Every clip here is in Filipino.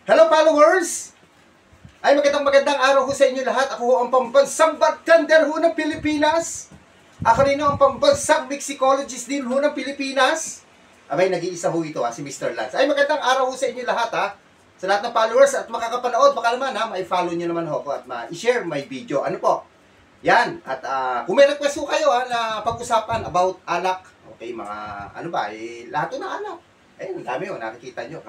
Hello followers! Ay magandang araw ho sa inyo lahat. Ako ho ang pambansang bartender ho ng Pilipinas. Ako rin ho ang pambansang mixicologist din ho ng Pilipinas. Abay, nag-iisa ho ito si Mr. Lance. Ay magandang araw ho sa inyo lahat sa lahat ng followers at makakapanood. Baka naman ma-follow nyo naman ho ko at ma-share my video. Ano po? Yan. At kung may request ho kayo na pag-usapan about alak. Okay, mga ano ba, lahat ho ng alak. Ang dami ho, nakikita nyo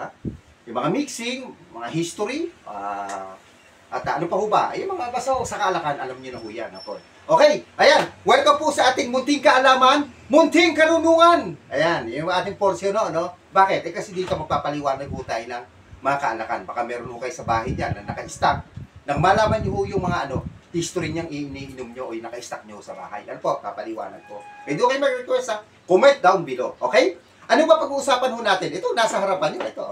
yung mga mixing, mga history, at ano pa ho ba? Yung mga basta sa kaalakan, alam niyo na ho yan. Okay, ayan. Welcome po sa ating munting kaalaman, munting karunungan. Ayan, yung ating portion, no? Bakit? Kasi dito magpapaliwanag po tayo ng mga kaalakan. Baka meron ho kayo sa bahay dyan na naka-stack. Nang malaman niyo ho yung mga history niyang iniinom nyo o yung naka-stack nyo sa bahay. Ano po? Papaliwanag ko. Pwede kayo mag-request comment down below. Okay? Ano ba pag-uusapan ho natin? Ito, nasa harapan nyo. Ito,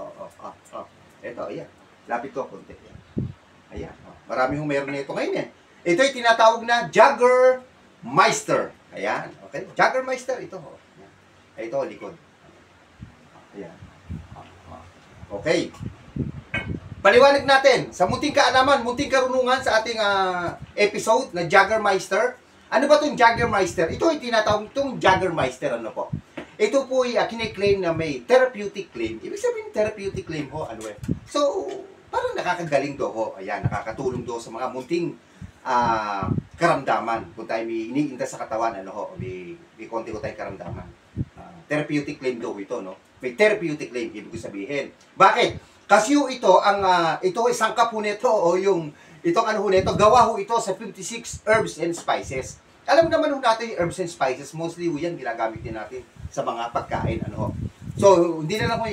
ito, ayan. Lapit ko konti. Ayan. Marami hong meron na ito ngayon Ito ay tinatawag na Jägermeister. Ayan. Okay? Jägermeister, ito. Ito, likod. Ayan. Okay. Paliwanag natin sa munting kaalaman, munting karunungan sa ating episode na Jägermeister. Ano ba itong Jägermeister? Ito ay tinatawag itong Jägermeister. Ano po? Ito po ay kiniklaim na may therapeutic claim. Ibig sabihin therapeutic claim ho, So, parang nakakagaling do ho. Ayan, nakakatulong do sa mga munting karamdaman. Kung tayo may iniinta sa katawan, may konti ko tayong karamdaman. Therapeutic claim do ito, no? May therapeutic claim, ibig sabihin. Bakit? Kasi ito, ito isang kap ho nito, o itong ho nito, gawa ho ito sa 56 herbs and spices. Alam naman ho natin yung herbs and spices, mostly ho yan, ginagamit din natin sa mga pagkain, So, hindi na lang ko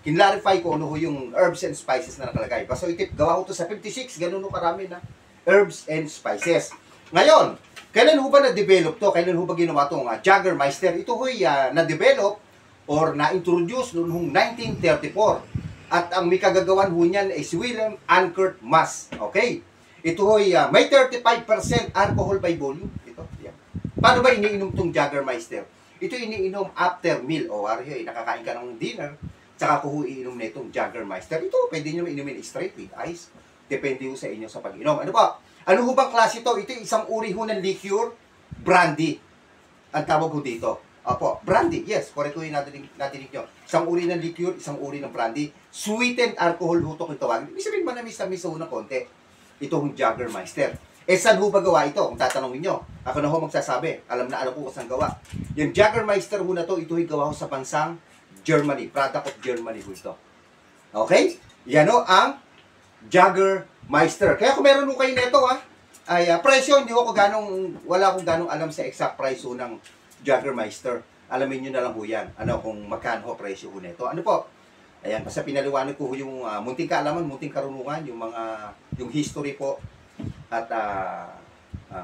kinlarify ko ano ho yung herbs and spices na nakalagay. Basta itip, gawa ho ito sa 56, ganun ho karami na herbs and spices. Ngayon, kailan ho ba na-develop to? Kailan ho ba ginawa itong Jägermeister? Ito ho na-develop or na-introduce noong 1934. At ang may kagagawan ho niyan is William Ankert Mas. Okay? Ito ho may 35% alcohol by volume. Ito, yan. Paano ba iniinom itong Jägermeister? Ito iniinom after meal. O nakakain ka ng dinner, tsaka ko iinom na itong Jägermeister. Ito, pwede nyo inumin straight with ice. Depende ho sa inyo sa pag-inom. Ano ba? Ano ho bang klase ito? Ito isang uri ho ng liqueur, brandy. Ang tawag ho dito. Opo, brandy. Yes, correct ho yung natinig nyo. Isang uri ng liqueur, isang uri ng brandy. Sweetened alcohol ho ito kung tawagin. Ibig sabihin manamis-namis ho na konti. Ito hong Jägermeister. Saan ho ba gawa ito? Kung tatanungin nyo. Ako na ho magsasabi. Alam ko kung saan gawa. Yung Jägermeister ho na to, ito ay gawa ho sa bansang Germany. Product of Germany ho ito. Okay? Yan ho ang Jägermeister. Kaya kung meron ho kayo nito ay presyo, hindi ko wala akong ganong alam sa exact price ho ng Jägermeister. Alamin nyo na lang ho yan. Kung magkano ho presyo ho nito. Ano po? Ayan, basta pinaliwanag ko yung munting kaalaman, munting karunungan, yung history po, at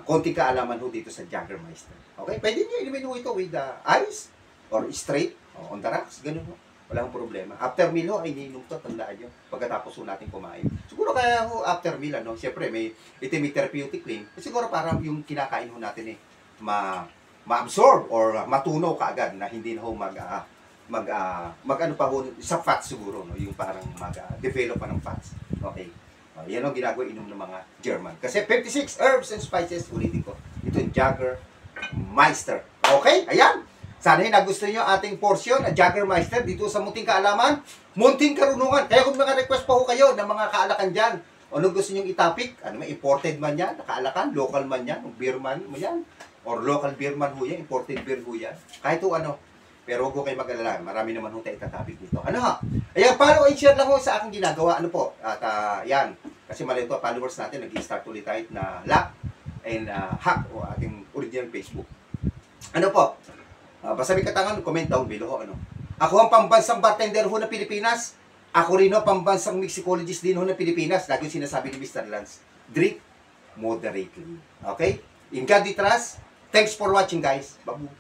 konting kaalaman ho dito sa Jägermeister. Okay? Pwede nyo inumin ho ito with ice, or straight, on the rocks, ganun ho. Walang problema. After meal ho, ay iniinom to, tandaan nyo, pagkatapos ho natin kumain. Siguro kaya ho, after meal, siyempre, may therapeutic claim. Siguro parang yung kinakain ho natin ma-absorb or matunaw kaagad na hindi na ho pa ho sa fats siguro, yung parang mag-develop pa ng fats. Okay. Yan ang ginagawa inom ng mga German. Kasi 56 herbs and spices, ulitin ko. Ito yung Jägermeister. Okay? Ayan. Sana nagustuhan nyo ating portion na Jägermeister dito sa munting kaalaman, munting karunungan. Kaya kung mga request pa ho kayo ng mga kaalakan dyan, ano gusto nyo itapik? Imported man yan, kaalakan, local man yan, beer man mo yan, or local beer man ho yan, imported beer ho yan. Kahit pero huwag ko kayo mag-alala. Marami naman ho tayo itatapik dito. Ayan, follow and share lang ho sa aking ginagawa. At yan. Kasi mali ito, followers natin, nag-start ulit tayo na lock and hack o ating original Facebook. Basta may katangan, comment down below. Ako ang pambansang bartender ho ng Pilipinas. Ako rin ho, pambansang mixicologist din ho ng Pilipinas. Lagi yung sinasabi ni Mr. Lance, drink moderately. Okay? In God we trust. Thanks for watching, guys. Babu.